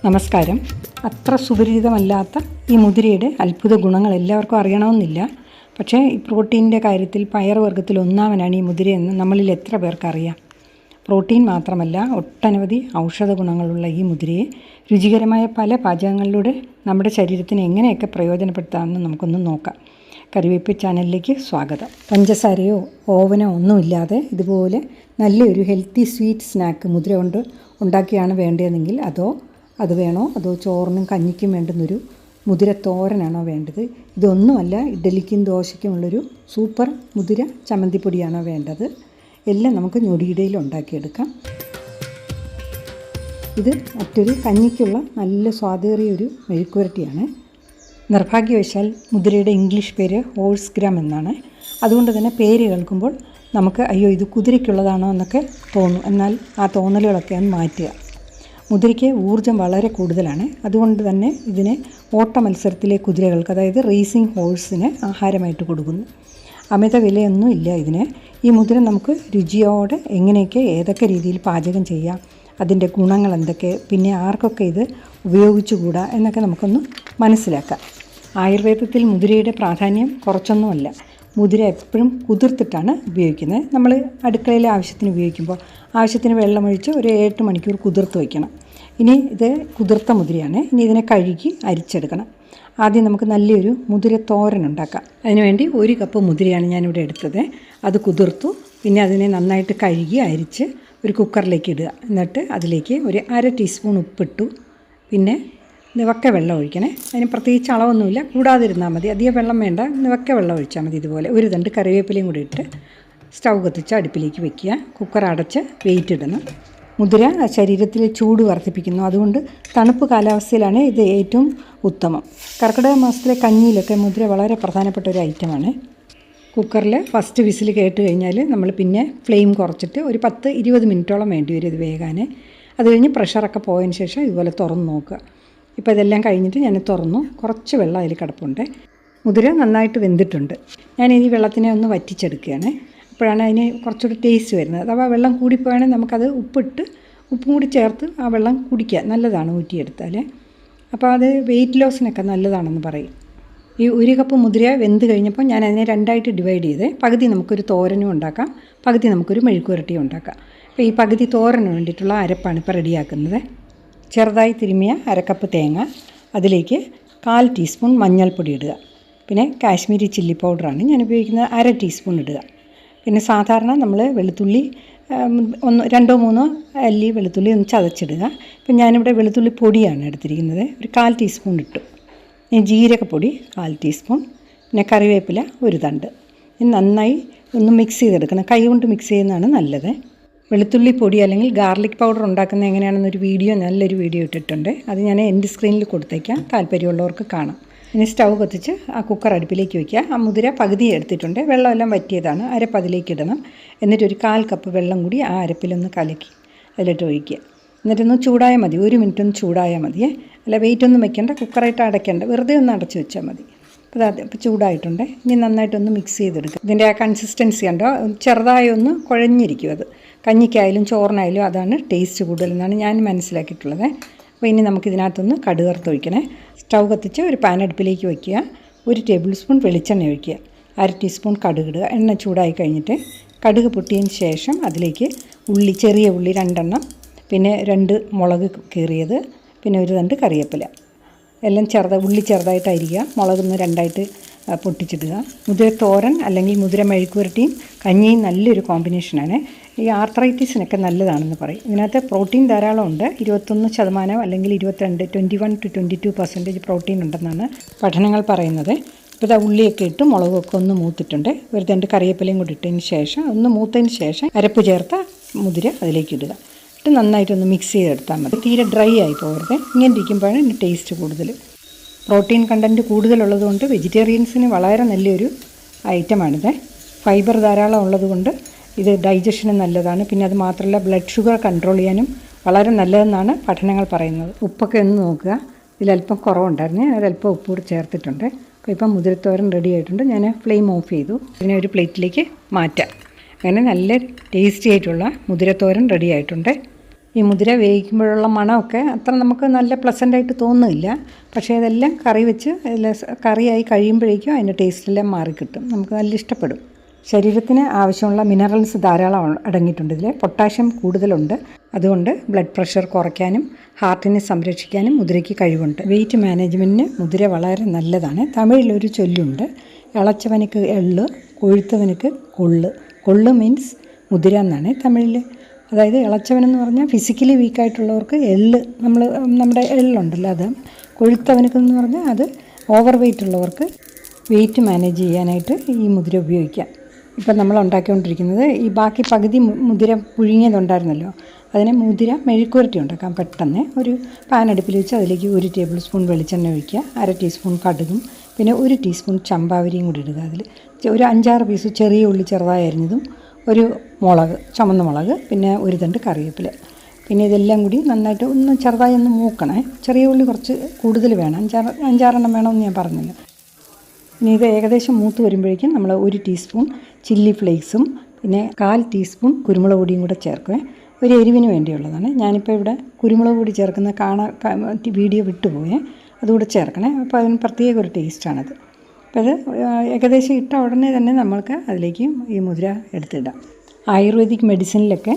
നമസ്കാരം. അത്ര സുപരിചിതമല്ലാത്ത ഈ മുതിരയുടെ അത്ഭുത ഗുണങ്ങൾ എല്ലാവർക്കും അറിയണമെന്നില്ല. പക്ഷേ ഈ പ്രോട്ടീനിൻ്റെ കാര്യത്തിൽ പയറുവർഗ്ഗത്തിൽ ഒന്നാമനാണ് ഈ മുതിരയെന്ന് നമ്മളിൽ എത്ര പേർക്കറിയാം? പ്രോട്ടീൻ മാത്രമല്ല, ഒട്ടനവധി ഔഷധ ഗുണങ്ങളുള്ള ഈ മുതിരയെ രുചികരമായ പല പാചകങ്ങളിലൂടെ നമ്മുടെ ശരീരത്തിന് എങ്ങനെയൊക്കെ പ്രയോജനപ്പെടുത്താമെന്ന് നമുക്കൊന്ന് നോക്കാം. കറിവേപ്പ് ചാനലിലേക്ക് സ്വാഗതം. പഞ്ചസാരയോ ഓവനോ ഒന്നുമില്ലാതെ ഇതുപോലെ നല്ലൊരു ഹെൽത്തി സ്വീറ്റ് സ്നാക്ക് മുതിര കൊണ്ട് ഉണ്ടാക്കിയാണ് വേണ്ടതെങ്കിൽ അത് വേണോ, അതോ ചോറിനും കഞ്ഞിക്കും വേണ്ടുന്നൊരു മുതിര തോരനാണോ വേണ്ടത്? ഇതൊന്നുമല്ല, ഇഡ്ഡലിക്കും ദോശയ്ക്കുമുള്ളൊരു സൂപ്പർ മുതിര ചമ്മന്തിപ്പൊടിയാണോ വേണ്ടത്? എല്ലാം നമുക്ക് ഞൊടിയിടയിൽ ഉണ്ടാക്കിയെടുക്കാം. ഇത് മറ്റൊരു കഞ്ഞിക്കുള്ള നല്ല സ്വാദേറിയൊരു മെഴുക്കുവരട്ടിയാണ്. നിർഭാഗ്യവശാൽ മുതിരയുടെ ഇംഗ്ലീഷ് പേര് ഹോഴ്സ് ഗ്രാം എന്നാണ്. അതുകൊണ്ട് തന്നെ പേര് കേൾക്കുമ്പോൾ നമുക്ക് അയ്യോ ഇത് കുതിരയ്ക്കുള്ളതാണോ എന്നൊക്കെ തോന്നും. എന്നാൽ ആ തോന്നലുകളൊക്കെ ഒന്ന് മാറ്റുക. മുതിരയ്ക്ക് ഊർജ്ജം വളരെ കൂടുതലാണ്. അതുകൊണ്ട് തന്നെ ഇതിനെ ഓട്ട മത്സരത്തിലെ കുതിരകൾക്ക്, അതായത് റേസിംഗ് ഹോഴ്സിന് ആഹാരമായിട്ട് കൊടുക്കുന്നു. അമിത വിലയൊന്നും ഇല്ല ഇതിന്. ഈ മുതിര നമുക്ക് രുചിയോടെ എങ്ങനെയൊക്കെ ഏതൊക്കെ രീതിയിൽ പാചകം ചെയ്യാം, അതിൻ്റെ ഗുണങ്ങൾ എന്തൊക്കെ, പിന്നെ ആർക്കൊക്കെ ഇത് ഉപയോഗിച്ചുകൂടാ എന്നൊക്കെ നമുക്കൊന്ന് മനസ്സിലാക്കാം. ആയുർവേദത്തിൽ മുതിരയുടെ പ്രാധാന്യം കുറച്ചൊന്നുമല്ല. മുതിര എപ്പോഴും കുതിർത്തിട്ടാണ് ഉപയോഗിക്കുന്നത്. നമ്മൾ അടുക്കളയിലെ ആവശ്യത്തിന് ഉപയോഗിക്കുമ്പോൾ ആവശ്യത്തിന് വെള്ളമൊഴിച്ച് ഒരു 8 മണിക്കൂർ കുതിർത്ത് വയ്ക്കണം. ഇനി ഇത് കുതിർത്ത മുതിരയാണ്. ഇനി ഇതിനെ കഴുകി അരിച്ചെടുക്കണം. ആദ്യം നമുക്ക് നല്ലൊരു മുതിര തോരൻ ഉണ്ടാക്കാം. അതിനുവേണ്ടി 1 കപ്പ് മുതിരയാണ് ഞാനിവിടെ എടുത്തത്. അത് കുതിർത്തു. പിന്നെ അതിനെ നന്നായിട്ട് കഴുകി അരിച്ച് ഒരു കുക്കറിലേക്ക് ഇടുക. എന്നിട്ട് അതിലേക്ക് ഒരു 1/2 ടീസ്പൂൺ ഉപ്പിട്ടു. പിന്നെ നിവക്ക വെള്ളം ഒഴിക്കണേ. അതിന് പ്രത്യേകിച്ച് അളവൊന്നുമില്ല, കൂടാതിരുന്നാൽ മതി. അധികം വെള്ളം വേണ്ട, നിവക്ക വെള്ളം ഒഴിച്ചാൽ മതി. ഇതുപോലെ ഒരു തണ്ട് കറിവേപ്പിലയും കൂടി ഇട്ട് സ്റ്റൗ കത്തിച്ച് അടുപ്പിലേക്ക് വെക്കുക. കുക്കർ അടച്ച് വെയിറ്റ് ഇടണം. മുതിര ശരീരത്തിലെ ചൂട് വർദ്ധിപ്പിക്കുന്നു. അതുകൊണ്ട് തണുപ്പ് കാലാവസ്ഥയിലാണ് ഇത് ഏറ്റവും ഉത്തമം. കർക്കിടക മാസത്തിലെ കഞ്ഞിയിലൊക്കെ മുതിര വളരെ പ്രധാനപ്പെട്ട ഒരു ഐറ്റമാണ്. കുക്കറിൽ ഫസ്റ്റ് വിസിൽ കേട്ട് കഴിഞ്ഞാൽ നമ്മൾ പിന്നെ ഫ്ലെയിം കുറച്ചിട്ട് ഒരു 10-20 മിനിറ്റോളം വേണ്ടി വരും ഇത് വേകാൻ. അത് കഴിഞ്ഞ് പ്രഷറൊക്കെ പോയതിന് ശേഷം ഇതുപോലെ തുറന്ന് നോക്കുക. ഇപ്പോൾ ഇതെല്ലാം കഴിഞ്ഞിട്ട് ഞാൻ തുറന്നു. കുറച്ച് വെള്ളം അതിൽ കിടപ്പുണ്ട്. മുതിര നന്നായിട്ട് വെന്തിട്ടുണ്ട്. ഞാൻ ഈ വെള്ളത്തിനെ ഒന്ന് വറ്റിച്ചെടുക്കുകയാണ്. അപ്പോഴാണ് അതിന് കുറച്ചുകൂടി ടേസ്റ്റ് വരുന്നത്. അഥവാ വെള്ളം കൂടിപ്പോയാണെങ്കിൽ നമുക്കത് ഉപ്പും കൂടി ചേർത്ത് ആ വെള്ളം കുടിക്കുക. നല്ലതാണ് ഊറ്റിയെടുത്താൽ. അപ്പോൾ അത് വെയിറ്റ് ലോസിനൊക്കെ നല്ലതാണെന്ന് പറയും. ഈ 1 കപ്പ് മുതിര വെന്ത് കഴിഞ്ഞപ്പോൾ ഞാൻ അതിനെ 2ആയിട്ട് ഡിവൈഡ് ചെയ്ത് പകുതി നമുക്കൊരു തോരനും ഉണ്ടാക്കാം, പകുതി നമുക്കൊരു മെഴുക്കുവരട്ടിയും ഉണ്ടാക്കാം. അപ്പോൾ ഈ പകുതി തോരന് വേണ്ടിയിട്ടുള്ള അരപ്പാണ് ഇപ്പോൾ റെഡിയാക്കുന്നത്. ചെറുതായി തിരുമിയ 1/2 കപ്പ് തേങ്ങ, അതിലേക്ക് 1/4 ടീസ്പൂൺ മഞ്ഞൾപ്പൊടി ഇടുക. പിന്നെ കാശ്മീരി ചില്ലി പൗഡറാണ് ഞാൻ ഉപയോഗിക്കുന്നത്, 1/2 ടീസ്പൂൺ ഇടുക. പിന്നെ സാധാരണ നമ്മൾ വെളുത്തുള്ളി 2-3 അല്ലി വെളുത്തുള്ളി ഒന്ന് ചതച്ചിടുക. ഇപ്പം ഞാനിവിടെ വെളുത്തുള്ളി പൊടിയാണ് എടുത്തിരിക്കുന്നത്, ഒരു 1/4 ടീസ്പൂൺ ഇട്ടു. ജീരകപ്പൊടി 1/4 ടീസ്പൂൺ, പിന്നെ കറിവേപ്പില 1 തണ്ട്. നന്നായി ഒന്ന് മിക്സ് ചെയ്തെടുക്കണം. കൈ കൊണ്ട് മിക്സ് ചെയ്യുന്നതാണ് നല്ലത്. വെളുത്തുള്ളി പൊടി അല്ലെങ്കിൽ ഗാർലിക് പൗഡർ ഉണ്ടാക്കുന്നത് എങ്ങനെയാണെന്നൊരു നല്ലൊരു വീഡിയോ ഇട്ടിട്ടുണ്ട്. അത് ഞാൻ എൻ്റെ സ്ക്രീനിൽ കൊടുത്തേക്കാം, താല്പര്യമുള്ളവർക്ക് കാണാം. ഇനി സ്റ്റൗ കത്തിച്ച് ആ കുക്കർ അടുപ്പിലേക്ക് വയ്ക്കുക. ആ മുതിര പകുതി എടുത്തിട്ടുണ്ട്, വെള്ളമെല്ലാം വറ്റിയതാണ്. അരപ്പ് അതിലേക്ക് ഇടണം. എന്നിട്ട് ഒരു 1/4 കപ്പ് വെള്ളം കൂടി ആ അരപ്പിലൊന്ന് കലക്കി അതിലിട്ട് ഒഴിക്കുക. എന്നിട്ടൊന്ന് ചൂടായാൽ മതി, 1 മിനിറ്റ് ഒന്ന് ചൂടായാൽ മതിയേ. അല്ല വെയിറ്റൊന്നും വെക്കേണ്ട, കുക്കറായിട്ട് അടയ്ക്കേണ്ട, വെറുതെ ഒന്ന് അടച്ച് വെച്ചാൽ മതി. അപ്പോൾ ചൂടായിട്ടുണ്ട്. ഇനി നന്നായിട്ടൊന്ന് മിക്സ് ചെയ്തെടുക്കുക. ഇതിൻ്റെ ആ കൺസിസ്റ്റൻസി ഉണ്ടോ, ചെറുതായി ഒന്ന് കുഴഞ്ഞിരിക്കും. അത് കഞ്ഞിക്കായാലും ചോറിനായാലും അതാണ് ടേസ്റ്റ് കൂടുതലെന്നാണ് ഞാൻ മനസ്സിലാക്കിയിട്ടുള്ളത്. അപ്പോൾ ഇനി നമുക്കിതിനകത്തൊന്ന് കടുക് വറുത്തൊഴിക്കണേ. സ്റ്റൗ കത്തിച്ച് ഒരു പാൻ അടുപ്പിലേക്ക് വയ്ക്കുക. 1 ടേബിൾ സ്പൂൺ വെളിച്ചെണ്ണ ഒഴിക്കുക. 1/2 ടീസ്പൂൺ കടുക് ഇടുക. എണ്ണ ചൂടായി കഴിഞ്ഞിട്ട് കടുക് പൊട്ടിയതിന് ശേഷം അതിലേക്ക് ചെറിയ ഉള്ളി 2 എണ്ണം, പിന്നെ 2 മുളക് കീറിയത്, പിന്നെ 1 തണ്ട് കറിവേപ്പില എല്ലാം ഉള്ളി ചെറുതായിട്ട് അരിയുക. മുളകൊന്ന് 2ആയിട്ട് പൊട്ടിച്ചിടുക. മുതിര തോരൻ അല്ലെങ്കിൽ മുതിര മെഴുക്കുവരട്ടിയും കഞ്ഞിയും നല്ലൊരു കോമ്പിനേഷനാണ്. ഈ ആർത്രൈറ്റിസിനൊക്കെ നല്ലതാണെന്ന് പറയും. ഇതിനകത്ത് പ്രോട്ടീൻ ധാരാളം ഉണ്ട്. 21% അല്ലെങ്കിൽ 21-22% പ്രോട്ടീൻ ഉണ്ടെന്നാണ് പഠനങ്ങൾ പറയുന്നത്. ഇപ്പോൾ ഇതാ ഉള്ളിയൊക്കെ ഇട്ട് മുളകൊക്കെ ഒന്ന് മൂത്തിട്ടുണ്ട്. 1 തണ്ട് കറിവേപ്പിലയും കൂടി ഇട്ടതിന് ശേഷം ഒന്ന് മൂത്തതിന് ശേഷം അരപ്പ് ചേർത്ത മുതിര അതിലേക്ക് ഇടുക. ഇട്ട് നന്നായിട്ടൊന്ന് മിക്സ് ചെയ്തെടുത്താൽ മതി. തീരെ ഡ്രൈ ആയി പോകരുത്. ഇങ്ങനെ ഇരിക്കുമ്പോഴാണ് ഇതിന് ടേസ്റ്റ് കൂടുതൽ. പ്രോട്ടീൻ കണ്ടൻറ്റ് കൂടുതലുള്ളതുകൊണ്ട് വെജിറ്റേറിയൻസിന് വളരെ നല്ലൊരു ഐറ്റമാണിത്. ഫൈബർ ധാരാളം ഉള്ളതുകൊണ്ട് ഇത് ഡൈജഷന് നല്ലതാണ്. പിന്നെ അത് മാത്രമല്ല ബ്ലഡ് ഷുഗർ കൺട്രോൾ ചെയ്യാനും വളരെ നല്ലതെന്നാണ് പഠനങ്ങൾ പറയുന്നത്. ഉപ്പൊക്കെ ഒന്ന് നോക്കുക. ഇതിലല്പം കുറവുണ്ടായിരുന്നു, അതിലല്പം ഉപ്പ് കൂടി ചേർത്തിട്ടുണ്ട്. അപ്പോൾ ഇപ്പം മുതിരത്തോരൻ റെഡി ആയിട്ടുണ്ട്. ഞാൻ ഫ്ലെയിം ഓഫ് ചെയ്തു. ഇതിനെ ഒരു പ്ലേറ്റിലേക്ക് മാറ്റാം. അങ്ങനെ നല്ല ടേസ്റ്റി ആയിട്ടുള്ള മുതിരത്തോരൻ റെഡി ആയിട്ടുണ്ട്. ഈ മുതിര വേവിക്കുമ്പോഴുള്ള മണമൊക്കെ അത്ര നമുക്ക് നല്ല പ്ലസൻ്റായിട്ട് തോന്നുന്നില്ല. പക്ഷേ ഇതെല്ലാം കറി വെച്ച് കറിയായി കഴിയുമ്പോഴേക്കും അതിൻ്റെ ടേസ്റ്റെല്ലാം മാറിക്കിട്ടും, നമുക്ക് നല്ല ഇഷ്ടപ്പെടും. ശരീരത്തിന് ആവശ്യമുള്ള മിനറൽസ് ധാരാളം അടങ്ങിയിട്ടുണ്ട് ഇതിൽ. പൊട്ടാഷ്യം കൂടുതലുണ്ട്. അതുകൊണ്ട് ബ്ലഡ് പ്രഷർ കുറയ്ക്കാനും ഹാർട്ടിനെ സംരക്ഷിക്കാനും മുതിരയ്ക്ക് കഴിവുണ്ട്. വെയിറ്റ് മാനേജ്മെൻറ്റിന് മുതിര വളരെ നല്ലതാണ്. തമിഴിലൊരു ചൊല്ലുണ്ട്, ഇളച്ചവനക്ക് എള്ള്, കൊഴുത്തവനക്ക് കൊള്ള്. കൊള്ള് മീൻസ് മുതിര എന്നാണ് തമിഴിൽ. അതായത് ഇളച്ചവനെന്ന് പറഞ്ഞാൽ ഫിസിക്കലി വീക്കായിട്ടുള്ളവർക്ക് എള്ള്, നമ്മുടെ എള്ളുണ്ടല്ലോ അത്. കൊഴുത്തവനക്കെന്ന് പറഞ്ഞാൽ അത് ഓവർ വെയിറ്റ് ഉള്ളവർക്ക് വെയിറ്റ് മാനേജ് ചെയ്യാനായിട്ട് ഈ മുതിര ഉപയോഗിക്കാം. ഇപ്പം നമ്മൾ ഉണ്ടാക്കിക്കൊണ്ടിരിക്കുന്നത് ഈ ബാക്കി പകുതി മുതിര പുഴുങ്ങിയതുണ്ടായിരുന്നല്ലോ, അതിനെ മുതിര മെഴുക്കുവരട്ടി ഉണ്ടാക്കാം. പെട്ടെന്ന് ഒരു പാൻ അടുപ്പിൽ വെച്ച് അതിലേക്ക് 1 ടേബിൾ സ്പൂൺ വെളിച്ചെണ്ണ ഒഴിക്കുക, 1/2 ടീസ്പൂൺ കടുകും പിന്നെ 1 ടീസ്പൂൺ ചമ്പാവരിയും കൂടി ഇടുക. അതിൽ ഒരു 5-6 പീസ് ചെറിയ ഉള്ളി ചെറുതായി അരിഞ്ഞതും, ഒരു മുളക്, ചുമന്ന മുളക്, പിന്നെ ഒരു തണ്ട് കറിവേപ്പില. പിന്നെ ഇതെല്ലാം കൂടി നന്നായിട്ട് ഒന്ന് ചെറുതായി ഒന്ന് മൂക്കണേ. ചെറിയ ഉള്ളി കുറച്ച് കൂടുതൽ വേണം, 5-6 എണ്ണം വേണമെന്ന് ഞാൻ പറഞ്ഞില്ല. ഇനി ഇത് ഏകദേശം മൂത്ത് വരുമ്പോഴേക്കും നമ്മൾ 1 ടീസ്പൂൺ ചില്ലി ഫ്ലേക്സും പിന്നെ 1/4 ടീസ്പൂൺ കുരുമുളക് പൊടിയും കൂടെ ചേർക്കുക. ഒരു എരിവിന് വേണ്ടിയുള്ളതാണ്. ഞാനിപ്പോൾ ഇവിടെ കുരുമുളക് പൊടി ചേർക്കുന്ന വീഡിയോ വിട്ടുപോയേ, അതുകൂടെ ചേർക്കണേ. അപ്പോൾ അതിന് പ്രത്യേക ഒരു ടേസ്റ്റാണത്. അപ്പോൾ അത് ഏകദേശം ഇട്ട ഉടനെ തന്നെ നമ്മൾക്ക് അതിലേക്ക് ഈ മുതിര എടുത്തിടാം. ആയുർവേദിക് മെഡിസിനിലൊക്കെ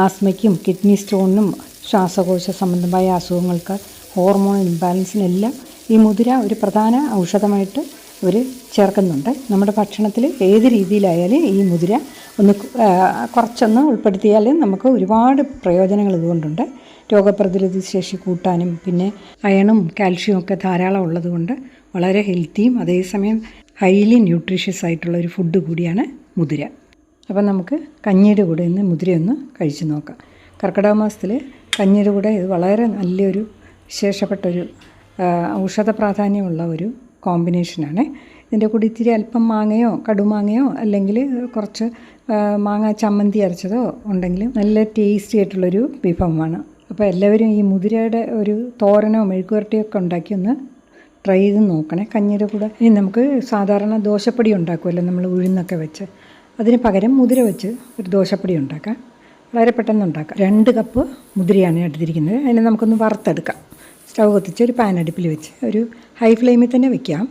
ആസ്മയ്ക്കും കിഡ്നി സ്റ്റോണിനും ശ്വാസകോശ സംബന്ധമായ അസുഖങ്ങൾക്ക്, ഹോർമോൺ ഇംബാലൻസിനെല്ലാം ഈ മുതിര ഒരു പ്രധാന ഔഷധമായിട്ട് ഇവർ ചേർക്കുന്നുണ്ട്. നമ്മുടെ ഭക്ഷണത്തിൽ ഏത് രീതിയിലായാലും ഈ മുതിര കുറച്ചൊന്ന് ഉൾപ്പെടുത്തിയാൽ നമുക്ക് ഒരുപാട് പ്രയോജനങ്ങൾ ഇതുകൊണ്ടുണ്ട്. രോഗപ്രതിരോധ ശേഷി കൂട്ടാനും പിന്നെ അയണും കാൽഷ്യവും ഒക്കെ ധാരാളം ഉള്ളതുകൊണ്ട് വളരെ ഹെൽത്തിയും അതേസമയം ഹൈലി ന്യൂട്രീഷ്യസ് ആയിട്ടുള്ള ഒരു ഫുഡ് കൂടിയാണ് മുതിര. അപ്പം നമുക്ക് കഞ്ഞിയുടെ കൂടെ ഇന്ന് മുതിരയൊന്ന് കഴിച്ചു നോക്കാം. കർക്കിടക മാസത്തിൽ കഞ്ഞിയുടെ കൂടെ ഇത് വളരെ നല്ലൊരു വിശേഷപ്പെട്ടൊരു ഔഷധ പ്രാധാന്യമുള്ള ഒരു കോമ്പിനേഷനാണ്. ഇതിൻ്റെ കൂടി ഇത്തിരി അല്പം മാങ്ങയോ കടുമാങ്ങയോ അല്ലെങ്കിൽ കുറച്ച് മാങ്ങ ചമ്മന്തി അരച്ചതോ ഉണ്ടെങ്കിൽ നല്ല ടേസ്റ്റി ആയിട്ടുള്ളൊരു വിഭവമാണ്. അപ്പോൾ എല്ലാവരും ഈ മുതിരയുടെ ഒരു തോരനോ മെഴുക്കുവരട്ടിയോ ഒക്കെ ഉണ്ടാക്കി ഒന്ന് ട്രൈ ചെയ്ത് നോക്കണേ കഞ്ഞിയുടെ കൂടെ. ഇനി നമുക്ക് സാധാരണ ദോശപ്പൊടി ഉണ്ടാക്കുമല്ലോ നമ്മൾ ഉഴുന്നൊക്കെ വെച്ച്, അതിന് പകരം മുതിര വെച്ച് ഒരു ദോശപ്പൊടി ഉണ്ടാക്കാം. വളരെ പെട്ടെന്ന് ഉണ്ടാക്കാം. 2 കപ്പ് മുതിരയാണ് എടുത്തിരിക്കുന്നത്. അതിനെ നമുക്കൊന്ന് വറുത്തെടുക്കാം. സ്റ്റൗ കത്തിച്ച് ഒരു പാൻ അടുപ്പിൽ വെച്ച് ഒരു ഹൈ ഫ്ലെയിമിൽ തന്നെ വെക്കാം.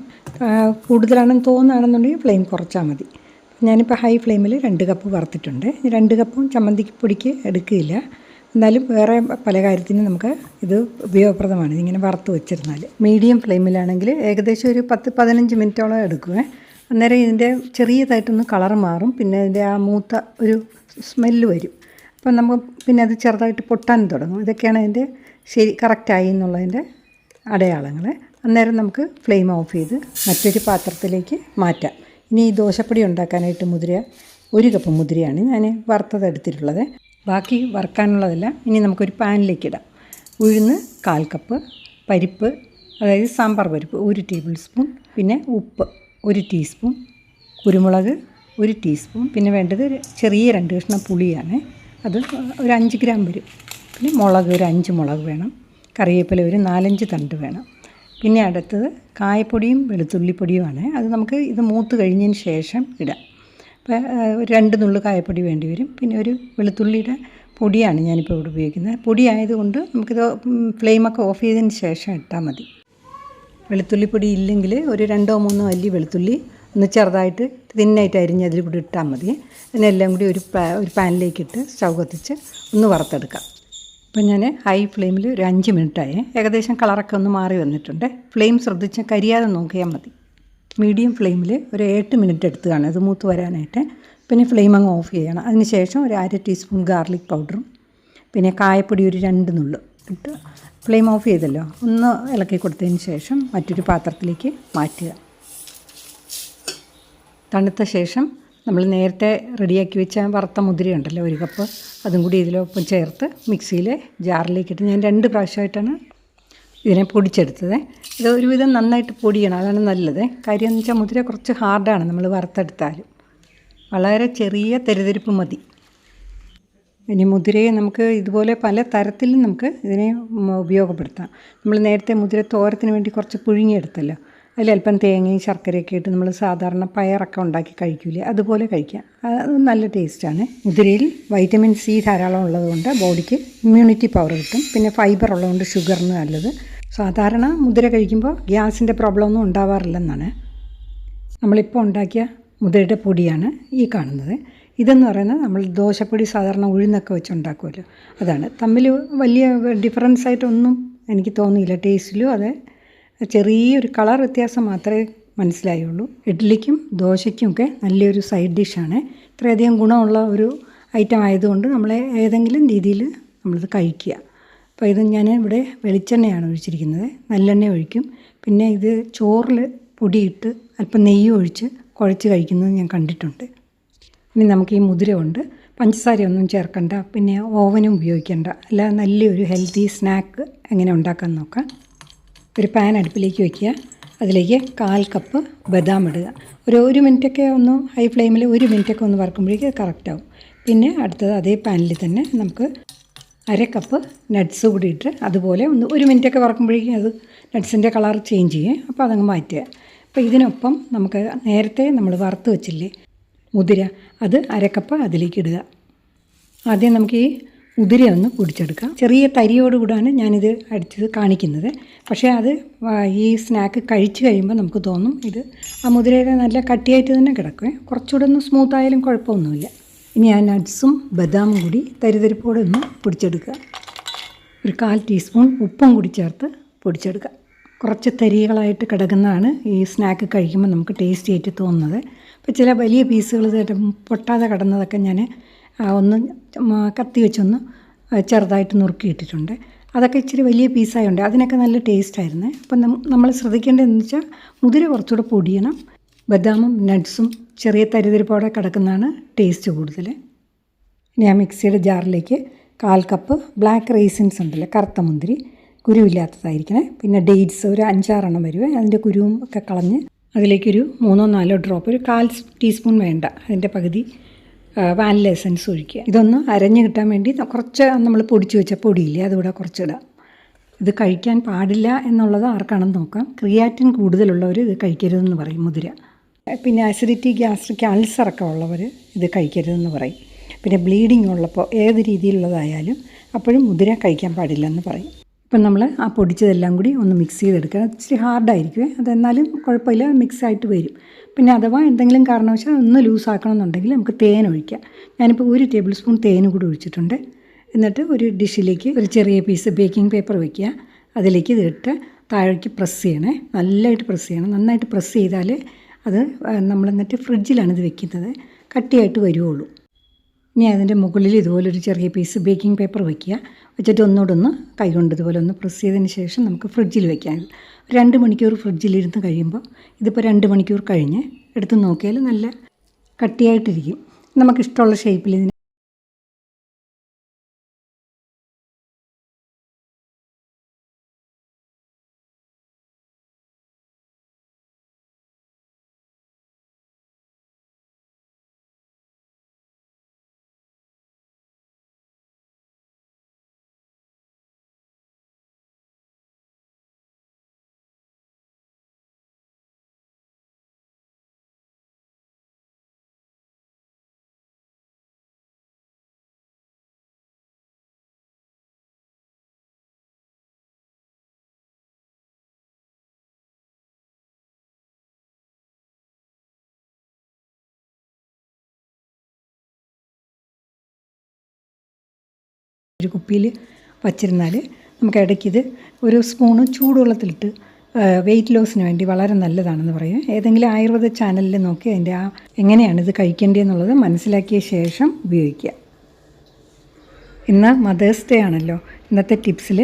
കൂടുതലാണെന്ന് തോന്നുകയാണെന്നുണ്ടെങ്കിൽ ഫ്ലെയിം കുറച്ചാൽ മതി. ഞാനിപ്പോൾ ഹൈ ഫ്ലെയിമിൽ 2 കപ്പ് വറുത്തിട്ടുണ്ട്. 2 കപ്പും ചമ്മന്തിക്ക് പൊടിക്ക് എടുക്കുകയില്ല, എന്നാലും വേറെ പല കാര്യത്തിനും നമുക്ക് ഇത് ഉപയോഗപ്രദമാണ് ഇങ്ങനെ വറുത്ത് വെച്ചിരുന്നാൽ. മീഡിയം ഫ്ലെയിമിലാണെങ്കിൽ ഏകദേശം ഒരു 10-15 മിനിറ്റോളം എടുക്കുവേ. അന്നേരം ഇതിൻ്റെ ചെറിയതായിട്ടൊന്ന് കളർ മാറും, പിന്നെ ഇതിൻ്റെ ആ മൂത്ത ഒരു സ്മെല്ല് വരും. അപ്പം നമുക്ക് പിന്നെ അത് ചെറുതായിട്ട് പൊട്ടാൻ തുടങ്ങും. ഇതൊക്കെയാണ് അതിൻ്റെ ശരി കറക്റ്റായി എന്നുള്ളതിൻ്റെ അടയാളങ്ങൾ. അന്നേരം നമുക്ക് ഫ്ലെയിം ഓഫ് ചെയ്ത് മറ്റൊരു പാത്രത്തിലേക്ക് മാറ്റാം. ഇനി ഈ ദോശപ്പൊടി ഉണ്ടാക്കാനായിട്ട് 1 കപ്പ് മുതിരയാണ് ഞാൻ വറുത്തതെടുത്തിട്ടുള്ളത്. ബാക്കി വറുക്കാനുള്ളതെല്ലാം ഇനി നമുക്കൊരു പാനിലേക്ക് ഇടാം. ഉഴുന്ന് 1/4 കപ്പ്, പരിപ്പ് അതായത് സാമ്പാർ പരിപ്പ് 1 ടേബിൾ സ്പൂൺ, പിന്നെ ഉപ്പ് 1 ടീസ്പൂൺ, കുരുമുളക് 1 ടീസ്പൂൺ, പിന്നെ വേണ്ടത് ചെറിയ 2 കഷ്ണം പുളിയാണ്, അത് ഒരു 5 ഗ്രാം വരും. പിന്നെ മുളക് ഒരു 5 മുളക് വേണം, കറിവേപ്പില ഒരു 4-5 തണ്ട് വേണം. പിന്നെ അടുത്തത് കായപ്പൊടിയും വെളുത്തുള്ളിപ്പൊടിയുമാണ്. അത് നമുക്ക് ഇത് മൂത്ത് കഴിഞ്ഞതിന് ശേഷം ഇടാം. അപ്പോൾ ഒരു 2 നുള്ളു കായപ്പൊടി വേണ്ടി വരും. പിന്നെ ഒരു വെളുത്തുള്ളിയുടെ പൊടിയാണ് ഞാനിപ്പോൾ ഇവിടെ ഉപയോഗിക്കുന്നത്. പൊടി ആയതുകൊണ്ട് നമുക്കിത് ഫ്ലെയിമൊക്കെ ഓഫ് ചെയ്തതിന് ശേഷം ഇട്ടാൽ മതി. വെളുത്തുള്ളിപ്പൊടി ഇല്ലെങ്കിൽ ഒരു 2-3 അല്ലി വെളുത്തുള്ളി ഒന്ന് ചെറുതായിട്ട് തിന്നായിട്ട് അരിഞ്ഞ് അതിൽ കൂടി ഇട്ടാൽ മതി. അതിനെല്ലാം കൂടി ഒരു പാനിലേക്കിട്ട് സ്റ്റൗ കത്തിച്ച് ഒന്ന് വറുത്തെടുക്കാം. ഇപ്പം ഞാൻ ഹൈ ഫ്ലെയിമിൽ ഒരു 5 മിനിറ്റായി. ഏകദേശം കളറൊക്കെ ഒന്ന് മാറി വന്നിട്ടുണ്ട്. ഫ്ലെയിം ശ്രദ്ധിച്ച് കരിയാതെ നോക്കിയാൽ മതി. മീഡിയം ഫ്ലെയിമിൽ ഒരു 8 മിനിറ്റ് എടുത്തുകയാണ് ഇത് മൂത്ത് വരാനായിട്ട്. പിന്നെ ഫ്ലെയിം അങ്ങ് ഓഫ് ചെയ്യണം. അതിന് ശേഷം ഒരു 1/2 ടീസ്പൂൺ ഗാർലിക് പൗഡറും പിന്നെ കായപ്പൊടി ഒരു 2 നുള്ളു ഇട്ട് ഫ്ലെയിം ഓഫ് ചെയ്തല്ലോ, ഒന്ന് ഇളക്കി കൊടുത്തതിന് ശേഷം മറ്റൊരു പാത്രത്തിലേക്ക് മാറ്റുക. തണുത്ത ശേഷം നമ്മൾ നേരത്തെ റെഡിയാക്കി വെച്ച വറുത്ത മുതിരയുണ്ടല്ലോ 1 കപ്പ്, അതും കൂടി ഇതിലൊപ്പം ചേർത്ത് മിക്സിയിലെ ജാറിലേക്കിട്ട് ഞാൻ 2 പ്രാവശ്യമായിട്ടാണ് ഇതിനെ പൊടിച്ചെടുത്തത്. ഇത് ഒരുവിധം നന്നായിട്ട് പൊടിയണം, അതാണ് നല്ലത്. കാര്യം എന്ന് വെച്ചാൽ മുതിര കുറച്ച് ഹാർഡാണ് നമ്മൾ വറുത്തെടുത്താലും. വളരെ ചെറിയ തെരുതെരിപ്പ് മതി. ഇനി മുതിരയെ നമുക്ക് ഇതുപോലെ പല തരത്തിലും നമുക്ക് ഇതിനെ ഉപയോഗപ്പെടുത്താം. നമ്മൾ നേരത്തെ മുതിര തോരത്തിന് വേണ്ടി കുറച്ച് പുഴുങ്ങിയെടുത്തല്ലോ, അതിലല്പം തേങ്ങയും ശർക്കരയൊക്കെ ഇട്ട് നമ്മൾ സാധാരണ പയറൊക്കെ ഉണ്ടാക്കി കഴിക്കില്ലേ, അതുപോലെ കഴിക്കാം. അത് നല്ല ടേസ്റ്റാണ്. മുതിരയിൽ വൈറ്റമിൻ സി ധാരാളം ഉള്ളതുകൊണ്ട് ബോഡിക്ക് ഇമ്മ്യൂണിറ്റി പവർ കിട്ടും. പിന്നെ ഫൈബർ ഉള്ളതുകൊണ്ട് ഷുഗറിന് നല്ലത്. സാധാരണ മുതിര കഴിക്കുമ്പോൾ ഗ്യാസിൻ്റെ പ്രോബ്ലം ഒന്നും ഉണ്ടാവാറില്ലെന്നാണ്. നമ്മളിപ്പോൾ ഉണ്ടാക്കിയ മുതിരയുടെ പൊടിയാണ് ഈ കാണുന്നത്. ഇതെന്ന് പറയുന്നത് നമ്മൾ ദോശപ്പൊടി സാധാരണ ഉഴുന്നൊക്കെ വെച്ച് ഉണ്ടാക്കുമല്ലോ, അതാണ്. തമ്മിൽ വലിയ ഡിഫറൻസ് ആയിട്ടൊന്നും എനിക്ക് തോന്നിയില്ല. ടേസ്റ്റിലും അതെ, ചെറിയൊരു കളർ വ്യത്യാസം മാത്രമേ മനസ്സിലായുള്ളൂ. ഇഡ്ഡലിക്കും ദോശയ്ക്കുമൊക്കെ നല്ലൊരു സൈഡ് ഡിഷാണ്. ഇത്രയധികം ഗുണമുള്ള ഒരു ഐറ്റം ആയതുകൊണ്ട് നമ്മളെ ഏതെങ്കിലും രീതിയിൽ നമ്മളിത് കഴിക്കുക. അപ്പോൾ ഇത് ഞാൻ ഇവിടെ വെളിച്ചെണ്ണയാണ് ഒഴിച്ചിരിക്കുന്നത്. നല്ലെണ്ണ ഒഴിക്കും. പിന്നെ ഇത് ചോറിൽ പൊടിയിട്ട് അല്പം നെയ്യ് ഒഴിച്ച് കുഴച്ച് കഴിക്കുന്നത് ഞാൻ കണ്ടിട്ടുണ്ട്. ഇനി നമുക്ക് ഈ മുതിര കൊണ്ട് പഞ്ചസാരയൊന്നും ചേർക്കണ്ട, പിന്നെ ഓവനും ഉപയോഗിക്കേണ്ട, അല്ലാതെ നല്ലൊരു ഹെൽത്തി സ്നാക്ക് എങ്ങനെ ഉണ്ടാക്കാൻ നോക്കാം. ഒരു പാൻ അടുപ്പിലേക്ക് വയ്ക്കുക. അതിലേക്ക് 1/4 കപ്പ് ബദാം ഇടുക. ഒരു മിനിറ്റൊക്കെ ഒന്ന് ഹൈ ഫ്ലെയിമിൽ 1 മിനിറ്റൊക്കെ ഒന്ന് വറുക്കുമ്പോഴേക്ക് കറക്റ്റാവും. പിന്നെ അടുത്തത് അതേ പാനിൽ തന്നെ നമുക്ക് 1/2 കപ്പ് നട്ട്സ് കൂടി ഇട്ട് അതുപോലെ 1 മിനിറ്റൊക്കെ വറക്കുമ്പോഴേക്കും അത് നട്ട്സിൻ്റെ കളർ ചേഞ്ച് ചെയ്യും. അപ്പോൾ അതങ്ങ് മാറ്റുക. അപ്പോൾ ഇതിനൊപ്പം നമുക്ക് നേരത്തെ നമ്മൾ വറുത്ത് വെച്ചില്ലേ മുതിര, അത് 1/2 കപ്പ് അതിലേക്ക് ഇടുക. ആദ്യം നമുക്ക് ഈ മുതിര ഒന്ന് പൊടിച്ചെടുക്കാം. ചെറിയ തരിയോടുകൂടാണ് ഞാനിത് അടിച്ചത് കാണിക്കുന്നത്. പക്ഷേ അത് ഈ സ്നാക്ക് കഴിച്ച് കഴിയുമ്പോൾ നമുക്ക് തോന്നും ഇത് ആ മുതിരയുടെ നല്ല കട്ടിയായിട്ട് തന്നെ കിടക്കും. കുറച്ചുകൂടെ ഒന്ന് സ്മൂത്തായാലും കുഴപ്പമൊന്നുമില്ല. ഇനി ആ നട്ട്സും ബദാമും കൂടി തരിതരിപ്പോടെ ഒന്ന് പൊടിച്ചെടുക്കുക. ഒരു 1/4 ടീസ്പൂൺ ഉപ്പും കൂടി ചേർത്ത് പൊടിച്ചെടുക്കുക. കുറച്ച് തരികളായിട്ട് കിടക്കുന്നതാണ് ഈ സ്നാക്ക് കഴിക്കുമ്പോൾ നമുക്ക് ടേസ്റ്റി ആയിട്ട് തോന്നുന്നത്. ഇപ്പോൾ ചില വലിയ പീസുകൾ പൊട്ടാതെ കിടന്നതൊക്കെ ഞാൻ ഒന്ന് കത്തി വെച്ചൊന്ന് ചെറുതായിട്ട് നുറുക്കിയിട്ടിട്ടുണ്ട്. അതൊക്കെ ഇച്ചിരി വലിയ പീസായതുകൊണ്ട് അതിനൊക്കെ നല്ല ടേസ്റ്റായിരുന്നു. അപ്പം നമ്മൾ ശ്രദ്ധിക്കേണ്ടതെന്ന് വെച്ചാൽ മുതിര കുറച്ചുകൂടെ പൊടിയണം. ബദാമും നട്ട്സും ചെറിയ തരിതരിപ്പോടെ കിടക്കുന്നതാണ് ടേസ്റ്റ് കൂടുതൽ. ഇനി ആ മിക്സിയുടെ ജാറിലേക്ക് 1/4 കപ്പ് ബ്ലാക്ക് റൈസിൻസ് ഉണ്ടല്ലോ, കറുത്ത മുന്തിരി, കുരുവില്ലാത്തതായിരിക്കണേ. പിന്നെ ഡേറ്റ്സ് ഒരു 5-6 എണ്ണം വരുവേ, അതിൻ്റെ കുരുവും ഒക്കെ കളഞ്ഞ് അതിലേക്കൊരു 3-4 ഡ്രോപ്പ്, ഒരു 1/4 ടീസ്പൂൺ വേണ്ട, അതിൻ്റെ പകുതി വാനില എസൻസ് ഒഴിക്കുക. ഇതൊന്ന് അരഞ്ഞ് കിട്ടാൻ വേണ്ടി കുറച്ച് നമ്മൾ പൊടിച്ച് വെച്ച പൊടിയില്ലേ അതുകൂടെ കുറച്ചിടാം. ഇത് കഴിക്കാൻ പാടില്ല എന്നുള്ളത് ആർക്കാണെന്ന് നോക്കാം. ക്രിയാറ്റിൻ കൂടുതലുള്ളവർ ഇത് കഴിക്കരുതെന്ന് പറയും മുതിര. പിന്നെ അസിഡിറ്റി, ഗ്യാസ്ട്രിക്, അൾസറൊക്കെ ഉള്ളവർ ഇത് കഴിക്കരുതെന്ന് പറയും. പിന്നെ ബ്ലീഡിങ് ഉള്ളപ്പോൾ ഏത് രീതിയിലുള്ളതായാലും അപ്പോഴും മുതിര കഴിക്കാൻ പാടില്ലെന്ന് പറയും. ഇപ്പം നമ്മൾ ആ പൊടിച്ചതെല്ലാം കൂടി ഒന്ന് മിക്സ് ചെയ്തെടുക്കുക. ഇച്ചിരി ഹാർഡായിരിക്കുമേ, അതെന്നാലും കുഴപ്പമില്ല, മിക്സായിട്ട് വരും. പിന്നെ അഥവാ എന്തെങ്കിലും കാരണവശാൽ ഒന്ന് ലൂസാക്കണമെന്നുണ്ടെങ്കിൽ നമുക്ക് തേൻ ഒഴിക്കാം. ഞാനിപ്പോൾ 1 ടേബിൾ സ്പൂൺ തേൻ കൂടി ഒഴിച്ചിട്ടുണ്ട്. എന്നിട്ട് ഒരു ഡിഷിലേക്ക് ഒരു ചെറിയ പീസ് ബേക്കിംഗ് പേപ്പർ വയ്ക്കുക. അതിലേക്ക് ഇതിട്ട് താഴേക്ക് പ്രസ് ചെയ്യണേ, നല്ലതായിട്ട് പ്രസ് ചെയ്യണം. നന്നായിട്ട് പ്രസ് ചെയ്താൽ അത് നമ്മൾ എന്നിട്ട് ഫ്രിഡ്ജിലാണ് ഇത് വെക്കുന്നത്, കട്ടിയായിട്ട് വരുവുള്ളൂ. ഇനി അതിൻ്റെ മുകളിൽ ഇതുപോലൊരു ചെറിയ പീസ് ബേക്കിംഗ് പേപ്പർ വയ്ക്കുക. വെച്ചിട്ട് ഒന്നുകൂടെ ഒന്ന് കൈകൊണ്ട് ഇതുപോലെ ഒന്ന് പ്രസ് ചെയ്തതിന് ശേഷം നമുക്ക് ഫ്രിഡ്ജിൽ വെക്കാം. 2 മണിക്കൂർ ഫ്രിഡ്ജിലിരുന്ന് കഴിയുമ്പോൾ, ഇതിപ്പോൾ 2 മണിക്കൂർ കഴിഞ്ഞ് എടുത്ത് നോക്കിയാൽ നല്ല കട്ടിയായിട്ടിരിക്കും. നമുക്കിഷ്ടമുള്ള ഷേപ്പിൽ ഇതിന് ഒരു കുപ്പിയിൽ വച്ചിരുന്നാൽ നമുക്ക് ഇടയ്ക്കിത് ഒരു സ്പൂണ് ചൂടുവെള്ളത്തിലിട്ട് വെയിറ്റ് ലോസിന് വേണ്ടി വളരെ നല്ലതാണെന്ന് പറയും. ഏതെങ്കിലും ആയുർവേദ ചാനലിൽ നോക്കി അതിൻ്റെ എങ്ങനെയാണിത് കഴിക്കേണ്ടതെന്നുള്ളത് മനസ്സിലാക്കിയ ശേഷം ഉപയോഗിക്കുക. ഇന്ന് മദേഴ്സ് ഡേ ആണല്ലോ. ഇന്നത്തെ ടിപ്സിൽ